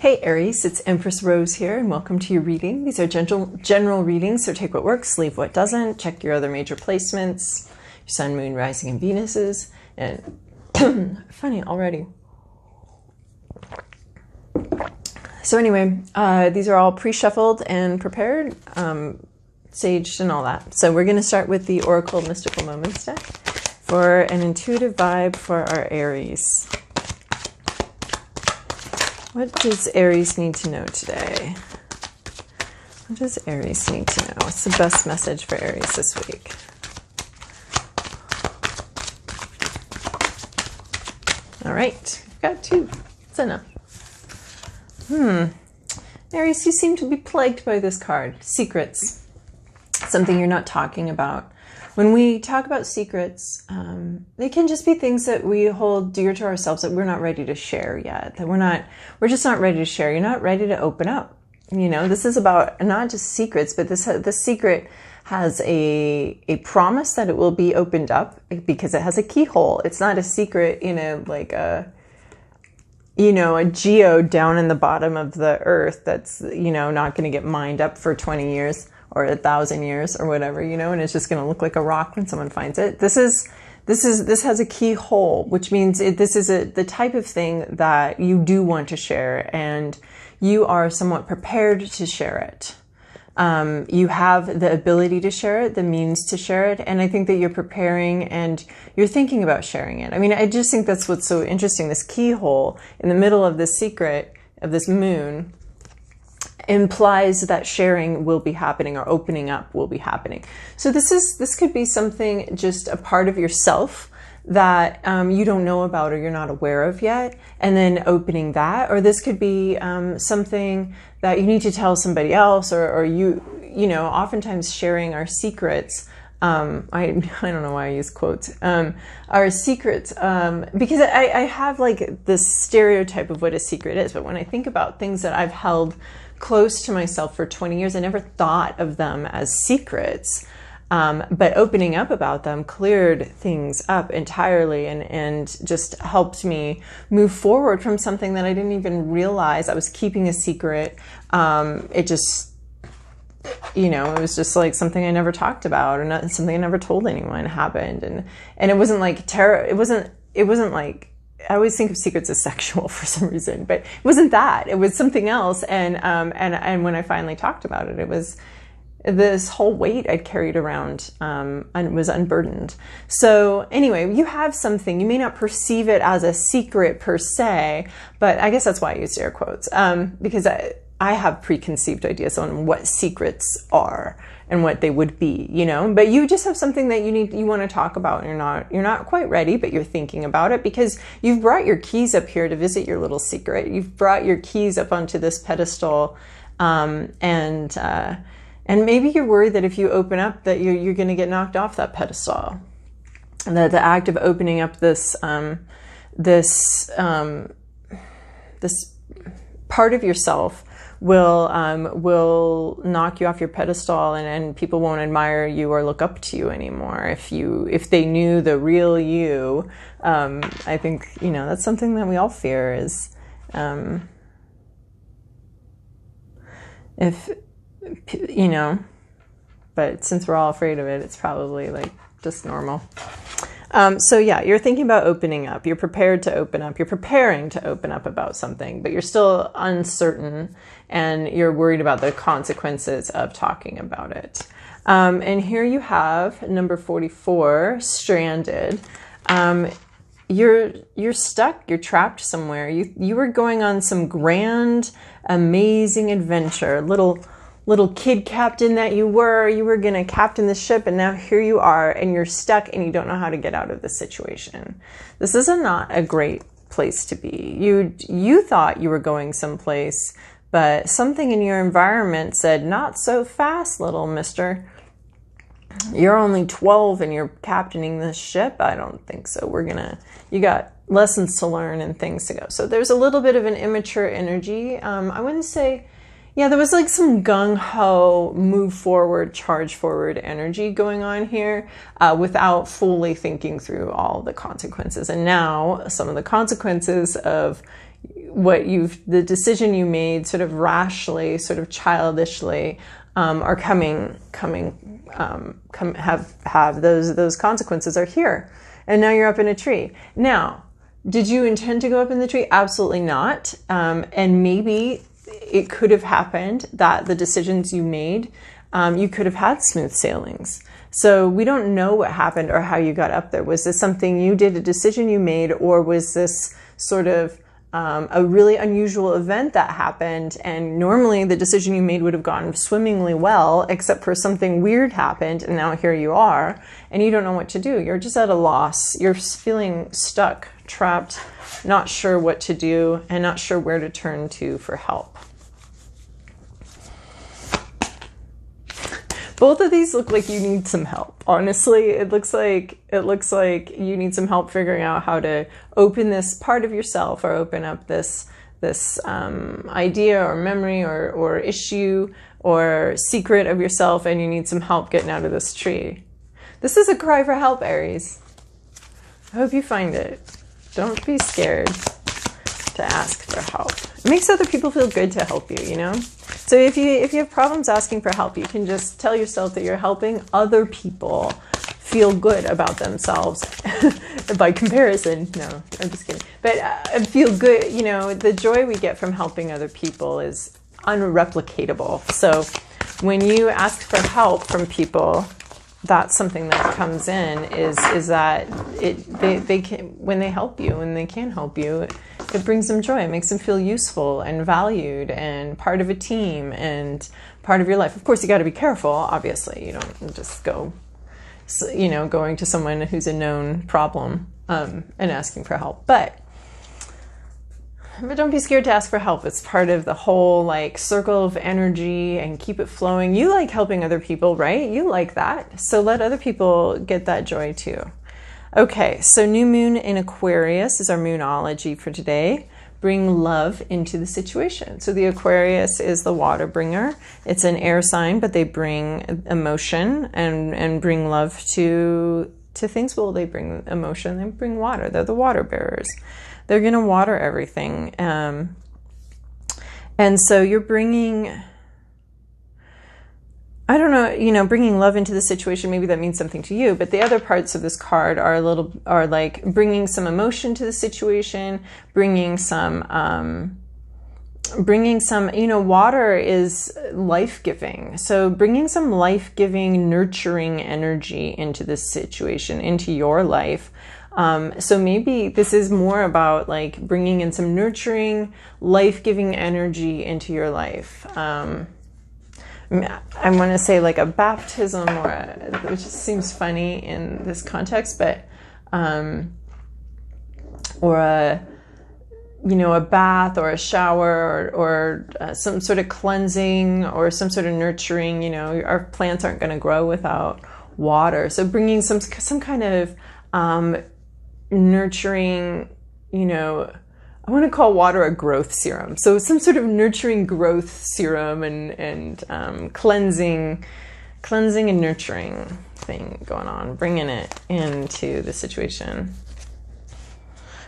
Hey Aries, it's Empress Rose here, and welcome to your reading. These are general readings, so take what works, leave what doesn't. Check your other major placements, your Sun, Moon, Rising, and Venuses. And funny already. So anyway, these are all pre-shuffled and prepared, saged and all that. So we're going to start with the Oracle Mystical Moments deck for an intuitive vibe for our Aries. What does Aries need to know today? What does Aries need to know? What's the best message for Aries this week? All right, we've got two. That's enough. Aries, you seem to be plagued by this card. Secrets. Something you're not talking about. When we talk about secrets, they can just be things that we hold dear to ourselves that we're not ready to share yet. That we're just not ready to share. You're not ready to open up. You know, this is about not just secrets, but this secret has a promise that it will be opened up because it has a keyhole. It's not a secret, like a geode down in the bottom of the earth that's, not going to get mined up for 20 years. Or 1,000 years or whatever, and it's just going to look like a rock when someone finds it. This has a keyhole, which means this is the type of thing that you do want to share, and you are somewhat prepared to share it. You have the ability to share it, the means to share it, and I think that you're preparing and you're thinking about sharing it. I mean, I just think that's what's so interesting. This keyhole in the middle of this secret of this moon implies that sharing will be happening, or opening up will be happening. So this could be something, just a part of yourself that you don't know about or you're not aware of yet, and then opening that. Or this could be something that you need to tell somebody else, or oftentimes sharing our secrets. I don't know why I use quotes. Our secrets, because I have like this stereotype of what a secret is, but when I think about things that I've held close to myself for 20 years, I never thought of them as secrets. But opening up about them cleared things up entirely and just helped me move forward from something that I didn't even realize I was keeping a secret. It just, it was just like something I never talked about, or not, something I never told anyone happened. And it wasn't like terror. It wasn't like, I always think of secrets as sexual for some reason, but it wasn't that. It was something else. And when I finally talked about it, it was this whole weight I'd carried around, and was unburdened. So anyway, you have something. You may not perceive it as a secret per se, but I guess that's why I used air quotes, because I have preconceived ideas on what secrets are and what they would be, but you just have something that you want to talk about, and you're not quite ready, but you're thinking about it because you've brought your keys up here to visit your little secret. You've brought your keys up onto this pedestal, and maybe you're worried that if you open up that you're going to get knocked off that pedestal. And that the act of opening up this part of yourself will knock you off your pedestal, and people won't admire you or look up to you anymore. If they knew the real you, I think, that's something that we all fear is, but since we're all afraid of it, it's probably like just normal. So yeah, you're thinking about opening up. You're prepared to open up. You're preparing to open up about something, but you're still uncertain, and you're worried about the consequences of talking about it. And here you have number 44, stranded. You're stuck. You're trapped somewhere. You were going on some grand, amazing adventure. Little kid captain that you were going to captain the ship, and now here you are, and you're stuck, and you don't know how to get out of the situation. This is not a great place to be. You thought you were going someplace, but something in your environment said, not so fast, little mister. You're only 12 and you're captaining this ship? I don't think so. You got lessons to learn and things to go. So there's a little bit of an immature energy. I wouldn't say, yeah, there was like some gung-ho, move forward, charge forward energy going on here, without fully thinking through all the consequences. And now some of the consequences of the decision you made sort of rashly, sort of childishly, are have those consequences are here. And now you're up in a tree. Now, did you intend to go up in the tree? Absolutely not. And maybe it could have happened that the decisions you made, you could have had smooth sailings. So we don't know what happened or how you got up there. Was this something you did, a decision you made, or was this sort of a really unusual event that happened, and normally the decision you made would have gone swimmingly well, except for something weird happened, and now here you are, and you don't know what to do. You're just at a loss. You're feeling stuck, trapped, not sure what to do, and not sure where to turn to for help. Both of these look like you need some help. Honestly, it looks like you need some help figuring out how to open this part of yourself, or open up this idea or memory or issue or secret of yourself, and you need some help getting out of this tree. This is a cry for help, Aries. I hope you find it. Don't be scared to ask for help. It makes other people feel good to help you, you know? So if you have problems asking for help, you can just tell yourself that you're helping other people feel good about themselves by comparison. No, I'm just kidding. But feel good, you know, the joy we get from helping other people is unreplicatable. So when you ask for help from people, that's something that comes in is that they can, when they help you, when they can help you, it brings them joy. It makes them feel useful and valued and part of a team and part of your life. Of course, you got to be careful. Obviously, you don't just go, you know, going to someone who's a known problem and asking for help. But don't be scared to ask for help. It's part of the whole like circle of energy, and keep it flowing. You like helping other people, right? You like that. So let other people get that joy too. Okay, so new moon in Aquarius is our Moonology for today. Bring love into the situation. So the Aquarius is the water bringer. It's an air sign, but they bring emotion and bring love to things. Well, they bring emotion, they bring water. They're the water bearers. They're going to water everything. And so you're bringing, I don't know, you know, bringing love into the situation. Maybe that means something to you, but the other parts of this card are like bringing some emotion to the situation, bringing some, you know, water is life-giving. So bringing some life-giving, nurturing energy into this situation, into your life. So maybe this is more about like bringing in some nurturing, life-giving energy into your life. I want to say like a baptism, which seems funny in this context, but, or a bath or a shower or some sort of cleansing or some sort of nurturing. You know, our plants aren't going to grow without water. So bringing some kind of, nurturing, you know, I want to call water a growth serum. So some sort of nurturing growth serum and cleansing and nurturing thing going on, bringing it into the situation.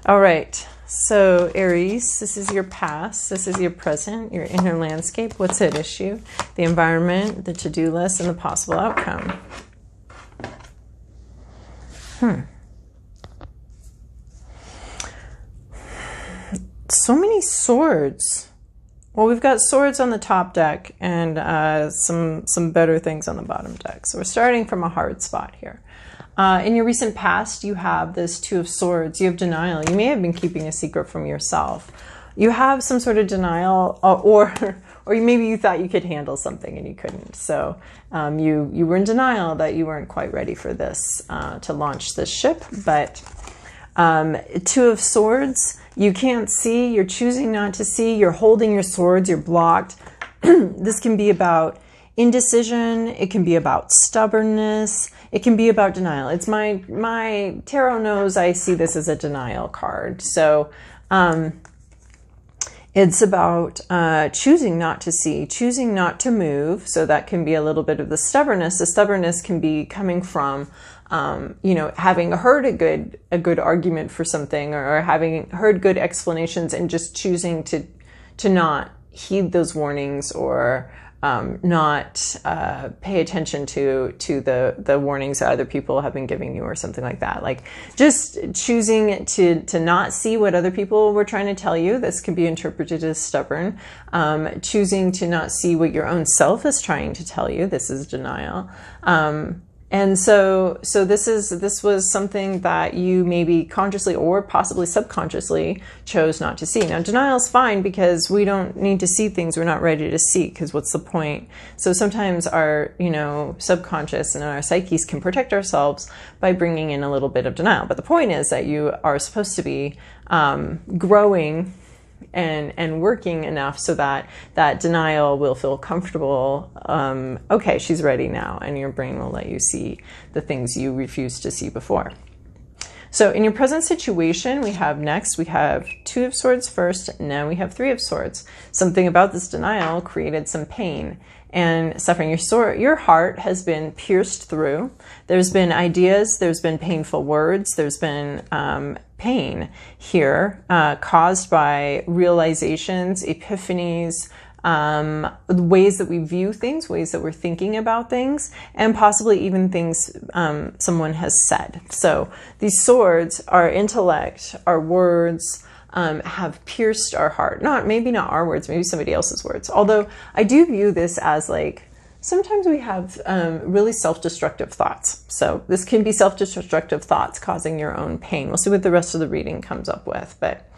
All right. So Aries, this is your past, this is your present, your inner landscape. What's at issue? The environment, the to-do list, and the possible outcome. So many swords. Well, we've got swords on the top deck and some better things on the bottom deck. So we're starting from a hard spot here. In your recent past, you have this Two of Swords. You have denial. You may have been keeping a secret from yourself. You have some sort of denial, or maybe you thought you could handle something and you couldn't. So you were in denial that you weren't quite ready for this, to launch this ship. But Two of Swords, you can't see, you're choosing not to see, you're holding your swords, you're blocked. This can be about indecision, it can be about stubbornness, it can be about denial. It's my tarot knows I see this as a denial card. So it's about choosing not to see, choosing not to move. So that can be a little bit of the stubbornness. The stubbornness can be coming from you know, having heard a good argument for something, or having heard good explanations and just choosing to not heed those warnings, or not pay attention to the warnings that other people have been giving you, or something like that. Like just choosing to not see what other people were trying to tell you. This can be interpreted as stubborn. Choosing to not see what your own self is trying to tell you. This is denial. And so this was something that you maybe consciously or possibly subconsciously chose not to see. Now, denial is fine because we don't need to see things we're not ready to see, because what's the point? So sometimes our, you know, subconscious and our psyches can protect ourselves by bringing in a little bit of denial. But the point is that you are supposed to be growing and working enough so that that denial will feel comfortable. Okay, she's ready now, and your brain will let you see the things you refused to see before. So in your present situation, we have 2 of Swords first, now we have 3 of Swords. Something about this denial created some pain and suffering. Your heart has been pierced through. There's been ideas, there's been painful words, there's been pain here caused by realizations, epiphanies, ways that we view things, ways that we're thinking about things, and possibly even things someone has said. So these swords, our intellect, our words, have pierced our heart. Maybe not our words, maybe somebody else's words. Although I do view this as like, sometimes we have really self-destructive thoughts. So this can be self-destructive thoughts causing your own pain. We'll see what the rest of the reading comes up with. But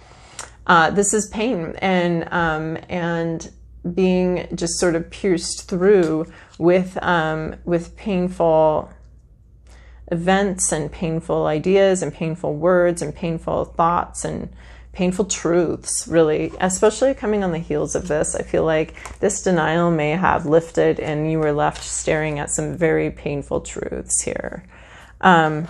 this is pain and being just sort of pierced through with painful events and painful ideas and painful words and painful thoughts and painful truths, really, especially coming on the heels of this. I feel like this denial may have lifted and you were left staring at some very painful truths here. In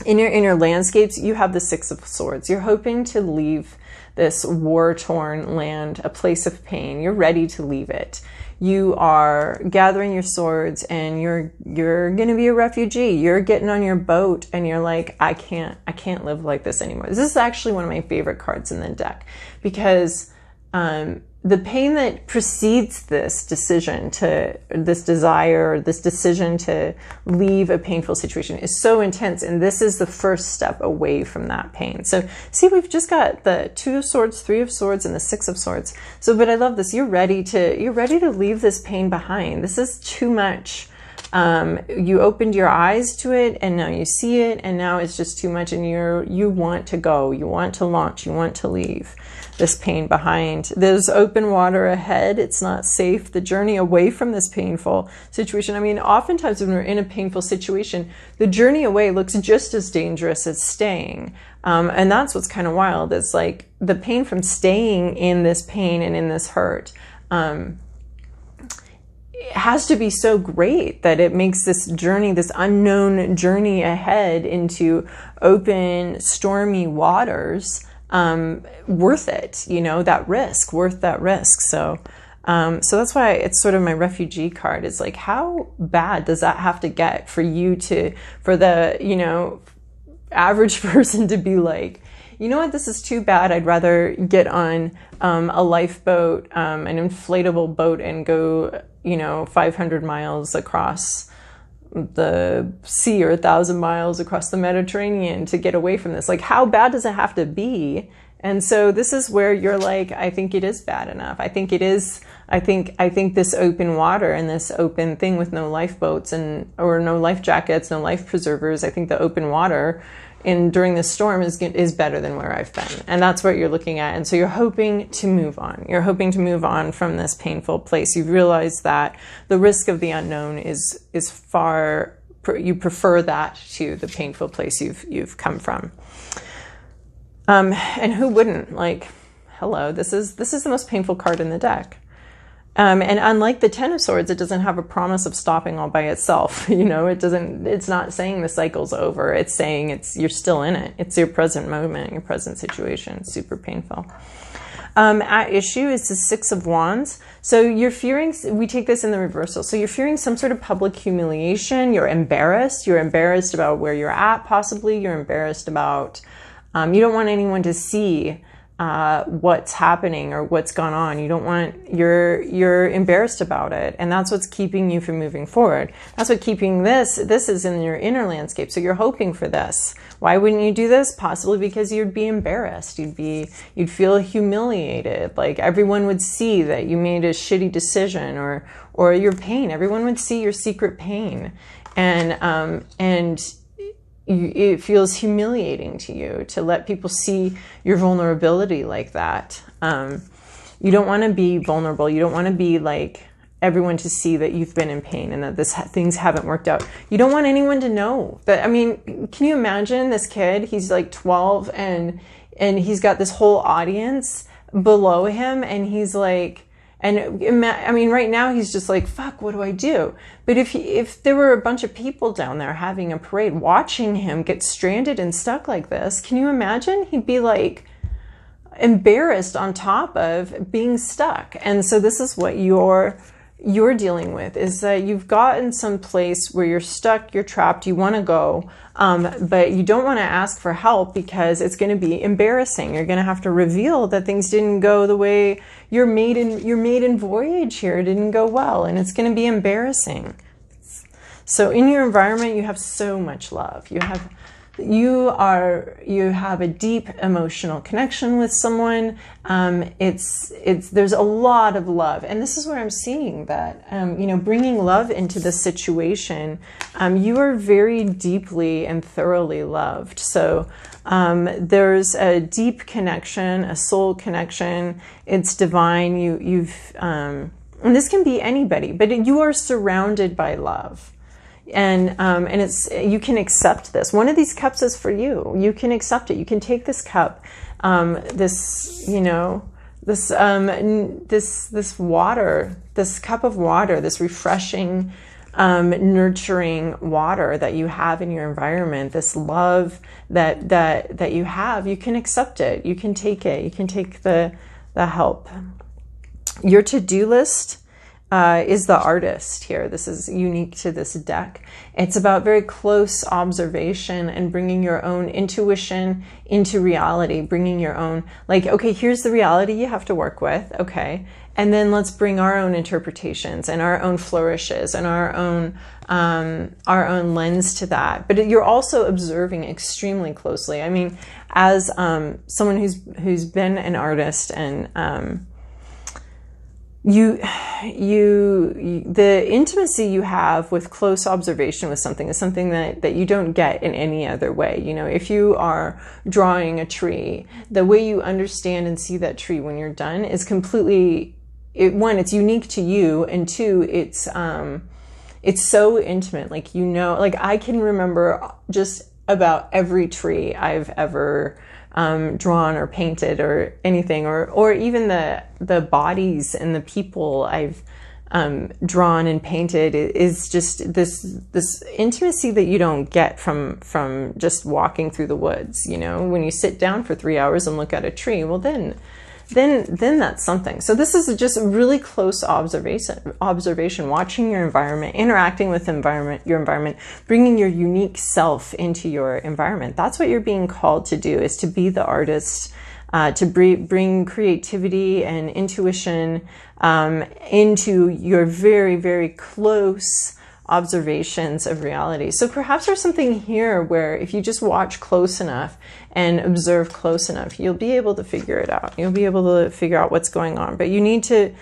your inner landscapes, you have the 6 of Swords. You're hoping to leave this war-torn land, a place of pain. You're ready to leave it. You are gathering your swords and you're going to be a refugee. You're getting on your boat and you're like, I can't live like this anymore. This is actually one of my favorite cards in the deck, because the pain that precedes this decision this decision to leave a painful situation is so intense. And this is the first step away from that pain. So see, we've just got the 2 of Swords, 3 of Swords, and the 6 of Swords. So, but I love this. You're ready to leave this pain behind. This is too much. You opened your eyes to it and now you see it, and now it's just too much, and you want to go, you want to launch, you want to leave this pain behind. There's open water ahead. It's not safe. The journey away from this painful situation. I mean, oftentimes when we're in a painful situation, the journey away looks just as dangerous as staying. And that's what's kind of wild. It's like the pain from staying in this pain and in this hurt, it has to be so great that it makes this journey, this unknown journey ahead into open, stormy waters, worth it, you know, worth that risk. So that's why it's sort of my refugee card. It's like, how bad does that have to get for the, you know, average person to be like, you know what, this is too bad. I'd rather get on a lifeboat, an inflatable boat, and go, you know, 500 miles across the sea, or 1,000 miles across the Mediterranean to get away from this. Like, how bad does it have to be? And so this is where you're like, I think it is bad enough. I think it is. I think this open water and this open thing with no lifeboats or no life jackets, no life preservers. I think the open water during this storm is better than where I've been. And that's what you're looking at. And so you're hoping to move on. You're hoping to move on from this painful place. You've realized that the risk of the unknown is far, you prefer that to the painful place you've come from. And who wouldn't? Like, hello, this is the most painful card in the deck. And unlike the 10 of Swords, it doesn't have a promise of stopping all by itself. You know, it's not saying the cycle's over. It's saying you're still in it. It's your present moment, your present situation. It's super painful. at issue is the Six of Wands. So you're fearing, we take this in the reversal. So you're fearing some sort of public humiliation. You're embarrassed. You're embarrassed about where you're at, possibly. You're embarrassed about, you don't want anyone to see what's happening or what's gone on. You don't want, you're embarrassed about it. And that's what's keeping you from moving forward. That's what keeping this is in your inner landscape. So you're hoping for this. Why wouldn't you do this? Possibly because you'd be embarrassed. You'd feel humiliated. Like everyone would see that you made a shitty decision or your pain. Everyone would see your secret pain. And it feels humiliating to you to let people see your vulnerability like that. You don't want to be vulnerable. You don't want to be like everyone to see that you've been in pain and that things haven't worked out. You don't want anyone to know that. I mean, can you imagine this kid? He's like 12 and he's got this whole audience below him, and he's like, and I mean, right now he's just like, fuck, what do I do? But if there were a bunch of people down there having a parade, watching him get stranded and stuck like this, can you imagine? He'd be like embarrassed on top of being stuck. And so this is what you're dealing with, is that you've gotten some place where you're stuck, you're trapped, you want to go, but you don't want to ask for help because it's going to be embarrassing. You're going to have to reveal that things didn't go the way your maiden voyage here didn't go well, and it's going to be embarrassing. So in your environment, you have so much love. You have a deep emotional connection with someone. There's a lot of love. And this is where I'm seeing that, bringing love into the situation, you are very deeply and thoroughly loved. So, there's a deep connection, a soul connection. It's divine. And this can be anybody, but you are surrounded by love. And you can accept this. One of these cups is for you. You can accept it. You can take this cup, this water, this cup of water, this refreshing, nurturing water that you have in your environment, this love that you have. You can accept it. You can take it. You can take the help. Your to-do list is the artist here. This is unique to this deck. It's about very close observation and bringing your own intuition into reality, bringing your own, like, okay, here's the reality you have to work with, okay, and then let's bring our own interpretations and our own flourishes and our own lens to that. But you're also observing extremely closely. I mean, as someone who's been an artist, and the intimacy you have with close observation with something is something that you don't get in any other way. You know, if you are drawing a tree, the way you understand and see that tree when you're done is completely, one, it's unique to you, and two, it's so intimate. Like, like I can remember just about every tree I've ever drawn or painted or anything, or even the bodies and the people I've drawn and painted. Is just this intimacy that you don't get from just walking through the woods. You know, when you sit down for 3 hours and look at a tree, well then that's something. So this is just really close observation, watching your environment, interacting with your environment, bringing your unique self into your environment. That's what you're being called to do, is to be the artist, to bring creativity and intuition into your very, very close observations of reality. So perhaps there's something here where if you just watch close enough and observe close enough, you'll be able to figure it out. You'll be able to figure out what's going on. But you need to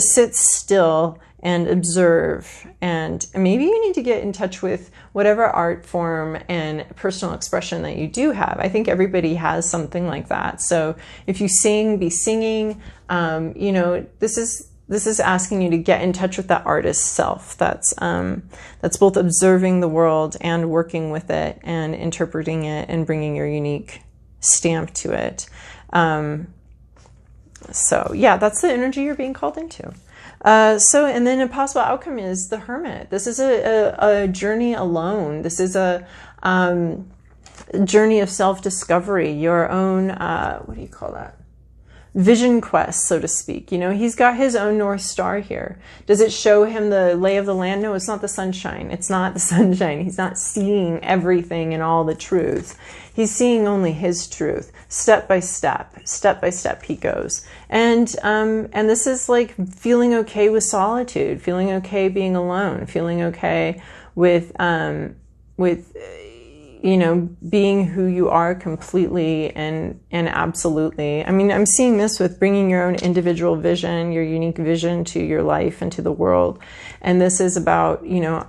sit still and observe, and maybe you need to get in touch with whatever art form and personal expression that you do have. I think everybody has something like that. So if you sing, be singing. This is asking you to get in touch with that artist self. That's both observing the world and working with it and interpreting it and bringing your unique stamp to it. So yeah, that's the energy you're being called into. And then a possible outcome is the Hermit. This is a journey alone. This is a journey of self-discovery, your own, what do you call that? vision quest, so to speak. You know, he's got his own North Star here. Does it show him the lay of the land? No, it's not the sunshine. It's not the sunshine. He's not seeing everything and all the truth. He's seeing only his truth. Step by step he goes. And this is like feeling okay with solitude, feeling okay being alone, feeling okay with you know, being who you are completely and absolutely. I mean, I'm seeing this with bringing your own individual vision, your unique vision to your life and to the world. And this is about, you know,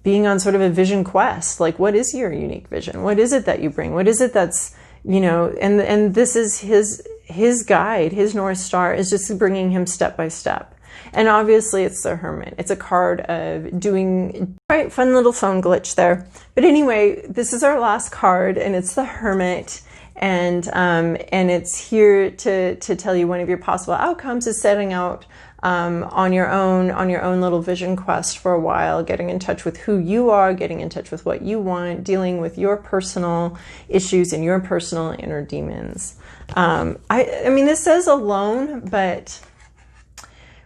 being on sort of a vision quest. Like, what is your unique vision? What is it that you bring? What is it that's, you know, and this is his guide, his North Star is just bringing him step by step. And obviously it's the Hermit. It's a card of doing, right, fun little phone glitch there. But anyway, this is our last card, and it's the Hermit. And it's here to tell you one of your possible outcomes is setting out on your own little vision quest for a while, getting in touch with who you are, getting in touch with what you want, dealing with your personal issues and your personal inner demons. I mean, this says alone, but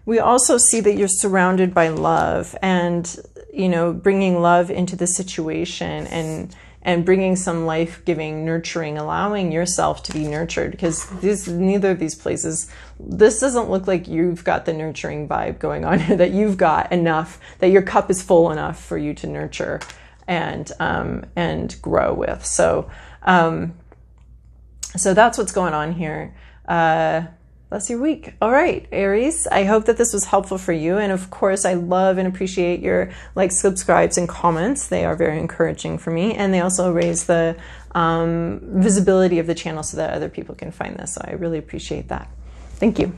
we also see that you're surrounded by love, and, you know, bringing love into the situation and bringing some life-giving nurturing, allowing yourself to be nurtured, because neither of these places, this doesn't look like you've got the nurturing vibe going on here, that you've got enough, that your cup is full enough for you to nurture and grow with. So that's what's going on here. That's your week. All right, Aries, I hope that this was helpful for you. And of course, I love and appreciate your likes, subscribes, and comments. They are very encouraging for me. And they also raise the visibility of the channel so that other people can find this. So I really appreciate that. Thank you.